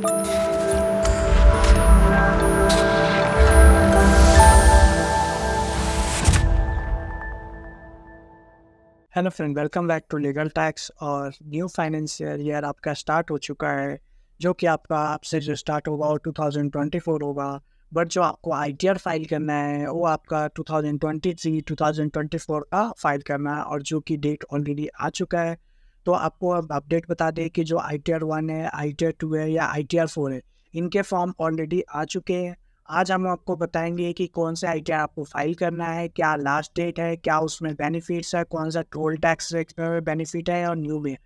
Hello friend, welcome back to Legal Tax. और new financial year आपका start हो चुका है, जो कि आपका आपसे जो स्टार्ट होगा वो 2024 होगा। बट जो आपको आईटीआर फाइल करना है वो आपका 2023 2024 का फाइल करना है, और जो कि डेट ऑलरेडी आ चुका है। तो आपको अब अपडेट बता दें कि जो आईटीआर 1 है, आईटीआर 2 है या आईटीआर 4 है, इनके फॉर्म ऑलरेडी आ चुके हैं। आज हम आपको बताएंगे कि कौन सा आईटीआर आपको फाइल करना है, क्या लास्ट डेट है, क्या उसमें बेनिफिट्स है, कौन सा टोल टैक्स में बेनिफिट है और न्यू में।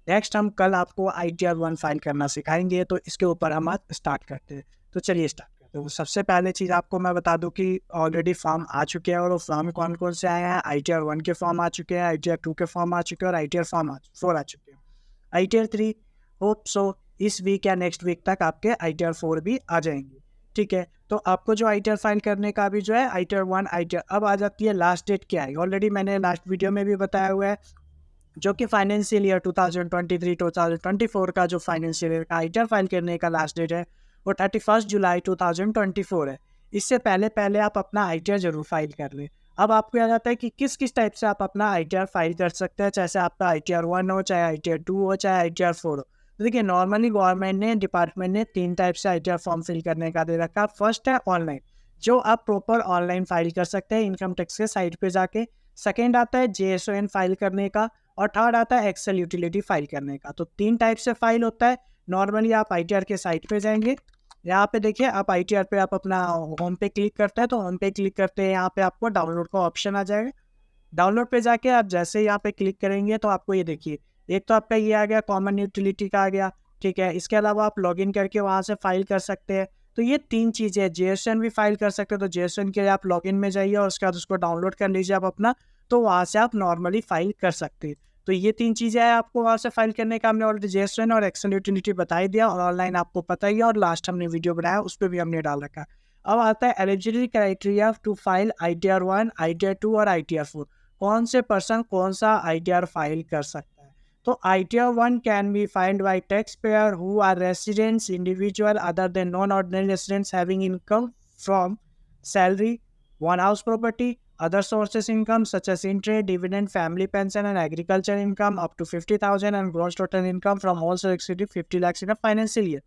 नेक्स्ट हम कल आपको आईटीआर 1 फाइल करना सिखाएंगे, तो इसके ऊपर हम आज स्टार्ट करते हैं। तो चलिए स्टार्ट करते हैं। तो सबसे पहले चीज़ आपको मैं बता दूं कि ऑलरेडी फॉर्म आ चुके हैं, और वो फॉर्म कौन कौन से आए हैं। आईटीआर 1 के फॉर्म आ चुके हैं, आईटीआर 2 के फॉर्म आ चुके हैं और आईटीआर फॉर्म 4 आ चुके हैं। आईटीआर 3 होप सो इस वीक या नेक्स्ट वीक तक आपके आईटीआर 4 भी आ जाएंगे। ठीक है, तो आपको जो आईटीआर फाइल करने का भी जो है आईटीआर 1 आईटीआर, अब आ जाती है लास्ट डेट क्या है। ऑलरेडी मैंने लास्ट वीडियो में भी बताया हुआ है, जो कि फाइनेंशियल ईयर 2023-2024 का जो फाइनेंशियल ईयर का आईटीआर फाइल करने का लास्ट डेट है वो 31 जुलाई 2024 है। इससे पहले पहले आप अपना आईटीआर जरूर फाइल कर लें। अब आपको याद आता है कि किस किस टाइप से आप अपना आईटीआर फाइल कर सकते हैं, चाहे आपका आईटीआर 1 हो, चाहे आईटीआर 2 हो, चाहे आईटीआर 4 हो। तो देखिए, नॉर्मली गवर्नमेंट ने, डिपार्टमेंट ने 3 टाइप से आईटीआर फॉर्म फिल करने का दे रखा है। फर्स्ट है ऑनलाइन, जो आप प्रॉपर ऑनलाइन फाइल कर सकते हैं इनकम टैक्स के साइट पे जाके। सेकेंड आता है जेएसओएन फाइल करने का, और थर्ड आता है एक्सेल यूटिलिटी फाइल करने का। तो 3 टाइप से फाइल होता है। नॉर्मली आप आईटीआर के साइट पे जाएंगे, यहाँ पे देखिए आप आईटीआर पे आप अपना होम पे क्लिक करते हैं, तो होम पे क्लिक करते हैं यहाँ पे आपको डाउनलोड का ऑप्शन आ जाएगा। डाउनलोड पे जाके आप जैसे ही यहाँ पे क्लिक करेंगे तो आपको ये देखिए, एक तो आपका ये आ गया कॉमन यूटिलिटी का आ गया। ठीक है, इसके अलावा आप लॉगिन करके वहाँ से फाइल कर सकते हैं। तो ये 3 चीज़ें हैं। जेएसएन भी फाइल कर सकते हैं, तो जेएसएन के लिए आप लॉगिन में जाइए और उसके बाद उसको डाउनलोड कर लीजिए आप अपना, तो वहाँ से आप नॉर्मली फाइल कर सकते हैं। तो ये 3 चीज़ें हैं आपको वहाँ से फाइल करने का। हमने ऑलरेडी जेएसएन और एक्सेल यूटिलिटी बता ही दिया, और ऑनलाइन आपको पता ही है, और लास्ट हमने वीडियो बनाया उस पर भी हमने डाल रखा। अब आता है eligibility criteria to file ITR 1, ITR 2 और आईटीआर 4। कौन से पर्सन कौन सा आईटीआर फाइल कर सकता है। तो ITR 1 can be filed by tax payer who are residents individual other than non ordinary residents having income from salary, one house property, other sources income such as interest, dividend, family pension and agriculture income up to 50,000 and gross total income from also exceeding 50 lakhs in a financial year।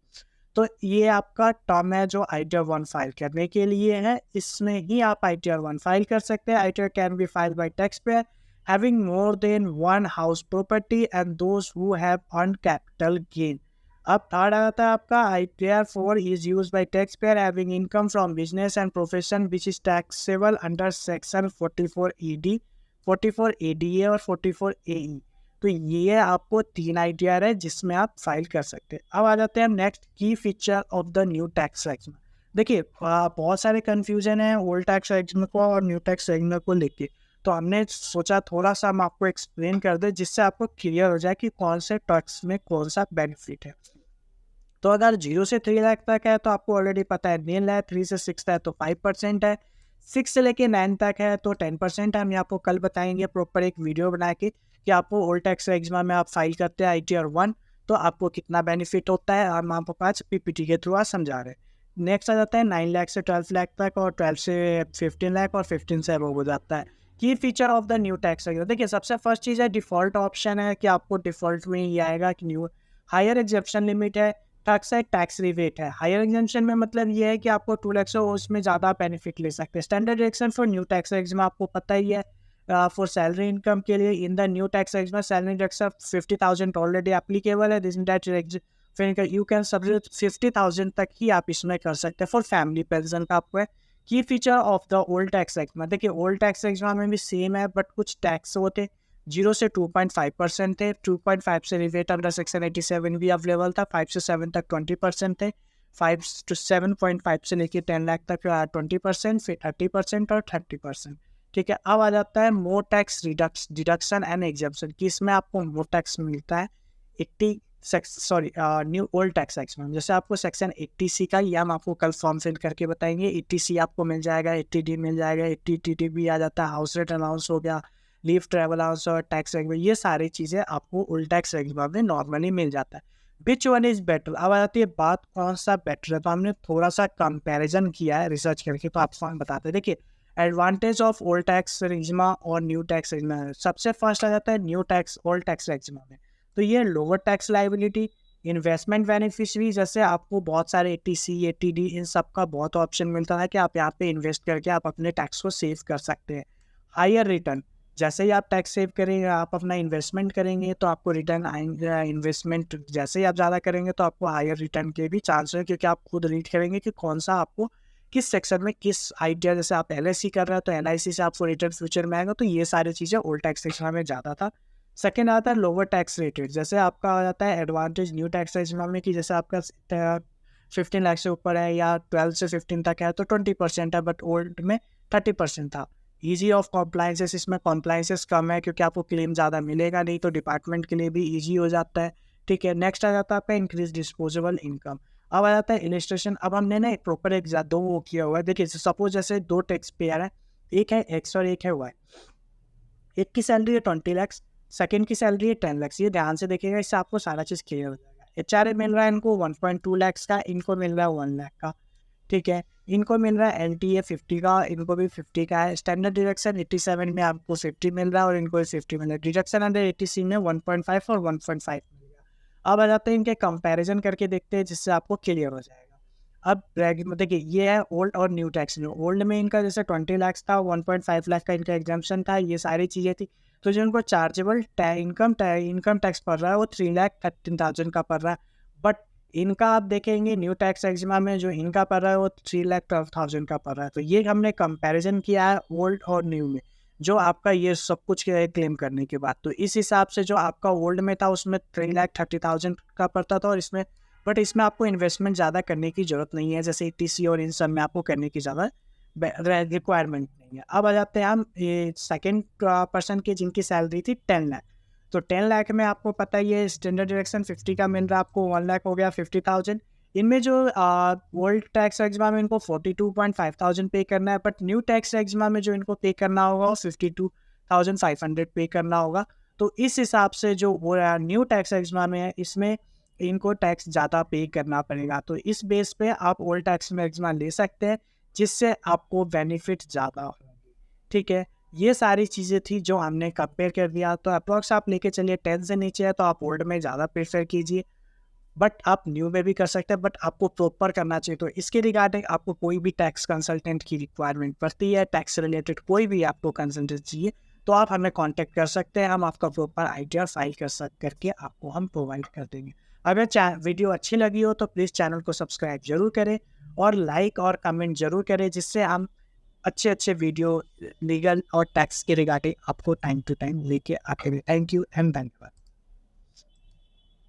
तो ये आपका term है जो ITR 1 file करने के लिए है। इसमें ही आप आईटीआर 1 फाइल कर सकते हैं। ITR can be filed by tax pair having more than one house property and those who have earned capital gain. अब थर्ड आता है आपका ITR 4 is used by tax pair having income from business and profession which is taxable under section 44 ED, 44 ADA और 44 एई। तो ये आपको 3 ITR है जिसमें आप फाइल कर सकते हैं। अब आ जाते हैं नेक्स्ट की feature of the new tax regime. देखिए, बहुत सारे कन्फ्यूजन है ओल्ड टैक्स रेजिम को और न्यू टैक्स रेजिम को लेके, तो हमने सोचा थोड़ा सा हम आपको एक्सप्लेन कर दें जिससे आपको क्लियर हो जाए कि कौन से टैक्स में कौन सा बेनिफिट है। तो अगर 0 से 3 लाख तक है तो आपको ऑलरेडी पता है 9 लाख, 3 से 6 है तो 5% है, 6 से लेके 9 तक है तो 10% है। हम आपको कल बताएंगे प्रॉपर एक वीडियो बना के कि आपको ओल्ड टैक्स एग्जाम में आप फाइल करते हैं आईटीआर 1 तो आपको कितना बेनिफिट होता है, हम आपको आज पीपीटी के थ्रू आज समझा रहे हैं। नेक्स्ट आ जाता है 9 लाख से 12 लाख तक, और 12 से 15 लाख और 15 से अबव हो जाता है। की feature of the new tax exam, देखिए सबसे फर्स्ट चीज़ है डिफॉल्ट ऑप्शन है कि आपको डिफॉल्ट में ये आएगा कि न्यू हायर एग्जेप्शन लिमिट है, टैक्स है, टैक्स रिबेट है। हायर एग्जेम्पशन में मतलब ये है कि आपको 2 लाख से उसमें ज़्यादा बेनिफिट ले सकते हैं। Standard deduction for new tax exam आपको पता ही है, फॉर सैलरी इनकम के लिए in the new tax exam salary deduction 50,000 already applicable है। दिस दैट फिर यू कैन सब्सिड 50,000 तक ही आप इसमें कर सकते हैं। फॉर फैमिली पेंशन का आपको है। की feature of the old tax exam, देखिए ओल्ड टैक्स एग्जाम में भी सेम है, बट कुछ टैक्स होते 0 से 2.5% थे, 2.5 से रिबेट अंडर सेक्शन 87 भी अवेलेबल था, 5 से 7 तक 20% थे, 5 to 7.5 से लेकर 10 लाख तक 20%, फिर 30% और 30%। ठीक है, अब आ जाता है more tax deduction and exemption कि इसमें आपको मोर टैक्स मिलता है 80 न्यू ओल्ड टैक्स एक्ट। जैसे आपको सेक्शन 80C का ये हम आपको कल फॉर्म फिल करके बताएंगे। 80C आपको मिल जाएगा, 80D मिल जाएगा, 80TT भी आ जाता है, हाउस रेंट अलाउंस हो गया, लीव ट्रैवल अलाउंस और टैक्स रेगुलर, ये सारी चीज़ें आपको ओल्ड टैक्स रेगुलर में नॉर्मली मिल जाता है। Which one is better. अब आ जाती है बात कौन सा बेटर है, तो हमने थोड़ा सा कंपैरिजन किया है रिसर्च करके, तो आपको हम बताते हैं। देखिए, एडवांटेज ऑफ ओल्ड टैक्स रेजिमा और न्यू टैक्स रेजिमा है। सबसे फर्स्ट आ जाता है न्यू टैक्स ओल्ड टैक्स रेजिमा में, तो ये lower tax liability, investment beneficiary, जैसे आपको बहुत सारे एटीसी एटीडी इन सब का बहुत ऑप्शन मिलता है कि आप यहाँ पे इन्वेस्ट करके आप अपने टैक्स को सेव कर सकते हैं। हायर रिटर्न, जैसे ही आप टैक्स सेव करेंगे, आप अपना इन्वेस्टमेंट करेंगे तो आपको रिटर्न आएंगे। इन्वेस्टमेंट जैसे ही आप ज़्यादा करेंगे तो आपको हायर रिटर्न के भी चांस है, क्योंकि आप खुद रीड करेंगे कि कौन सा आपको किस सेक्शन में किस आइडिया, जैसे आप एलआईसी कर रहे हो तो एलआईसी से आपको रिटर्न फ्यूचर में आएगा, तो ये सारी चीज़ें ओल्ड टैक्सेशन में ज़्यादा था। सेकेंड आता है लोअर टैक्स रेटेड, जैसे आपका आ जाता है एडवांटेज न्यू टैक्स रेजिम में कि जैसे आपका 15 लाख से ऊपर है या 12 से 15 तक है तो 20% है, बट ओल्ड में 30% था। ईजी ऑफ कॉम्प्लाइंसेस, इसमें कॉम्प्लाइंसेस कम है क्योंकि आपको क्लेम ज़्यादा मिलेगा नहीं, तो डिपार्टमेंट के लिए भी ईजी हो जाता है। ठीक है, नेक्स्ट आ जाता है आपका इंक्रीज डिस्पोजेबल इनकम। अब आ जाता है इलिस्ट्रेशन। अब हमने ना एक प्रॉपर एक दो वो किया हुआ है। देखिए, सपोज जैसे दो टैक्स पेयर है, एक है एक्स और एक है वाई। एक की सैलरी है 20 लाख, सेकेंड की सैलरी है 10 लाख। ये ध्यान से देखिएगा, इससे आपको सारा चीज़ क्लियर हो जाएगा। एचआरए मिल रहा है इनको 1.2 लाख का, इनको मिल रहा है 1 लाख का। ठीक है, इनको मिल रहा है एलटीए 50 का, इनको भी 50 का है। स्टैंडर्ड डिडक्शन 87 में आपको 50 मिल रहा है और इनको भी 50 मिल रहा है। डिडक्शन अंडर 80C में 1.5 और 1.5 मिल रहा है। अब आ जाते हैं इनके कंपैरिजन करके देखते हैं, जिससे आपको क्लियर हो जाएगा। अब देखिए, ये है ओल्ड और न्यू टैक्स में। ओल्ड में इनका जैसे 20 लाख था, 1.5 लाख का इनका एग्जाम्पशन था, ये सारी चीज़ें थी। तो जो इनको चार्जेबल इनकम टैक्स पड़ रहा है वो 3,13,000 का पड़ रहा है। बट इनका आप देखेंगे न्यू टैक्स एग्जिमा में जो इनका पड़ रहा है वो 3,12,000 का पड़ रहा है। तो ये हमने कंपैरिजन किया है ओल्ड और न्यू में, जो आपका ये सब कुछ क्लेम करने के बाद। तो इस हिसाब से जो आपका ओल्ड में था उसमें 3,30,000 का पड़ता था, और इसमें बट इसमें आपको इन्वेस्टमेंट ज़्यादा करने की ज़रूरत नहीं है, जैसे ईटीसी और इन सब में आपको करने की ज़्यादा रिक्वायरमेंट नहीं है। अब आ जाते हैं हम ये सेकेंड पर्सन की, जिनकी सैलरी थी 10 लाख। तो 10 लाख में आपको पता ही है स्टैंडर्ड डिडक्शन 50 का मिल रहा है आपको, 1 लाख हो गया 50,000। इनमें जो ओल्ड टैक्स एग्जिमा में इनको 42,500 पे करना है, बट न्यू टैक्स एग्जिमा में जो इनको पे करना होगा वो 52,500 पे करना होगा। तो इस हिसाब से जो वो न्यू टैक्स एग्जिमा में है, इसमें इनको टैक्स ज़्यादा पे करना पड़ेगा। तो इस बेस पे आप ओल्ड टैक्स में एग्जिमा ले सकते हैं, जिससे आपको बेनिफिट ज़्यादा होंगे। ठीक है, ये सारी चीज़ें थी जो हमने कंपेयर कर दिया। तो अप्रॉक्स आप लेके चलिए 10 से नीचे है तो आप ओल्ड में ज़्यादा प्रेफर कीजिए, बट आप न्यू में भी कर सकते हैं, बट आपको प्रॉपर करना चाहिए। तो इसके रिगार्डिंग आपको कोई भी टैक्स कंसल्टेंट की रिक्वायरमेंट पड़ती है, टैक्स रिलेटेड कोई भी आपको कंसल्टेंट चाहिए, तो आप हमें कांटेक्ट कर सकते हैं। हम आपका प्रॉपर आइडिया फाइल करके आपको हम प्रोवाइड कर देंगे। अगर वीडियो अच्छी लगी हो तो प्लीज़ चैनल को सब्सक्राइब जरूर करें और लाइक और कमेंट जरूर करें, जिससे हम अच्छे अच्छे वीडियो लीगल और टैक्स के रिगार्डिंग आपको टाइम टू टाइम लेके आते हैं। थैंक यू एंड धन्यवाद।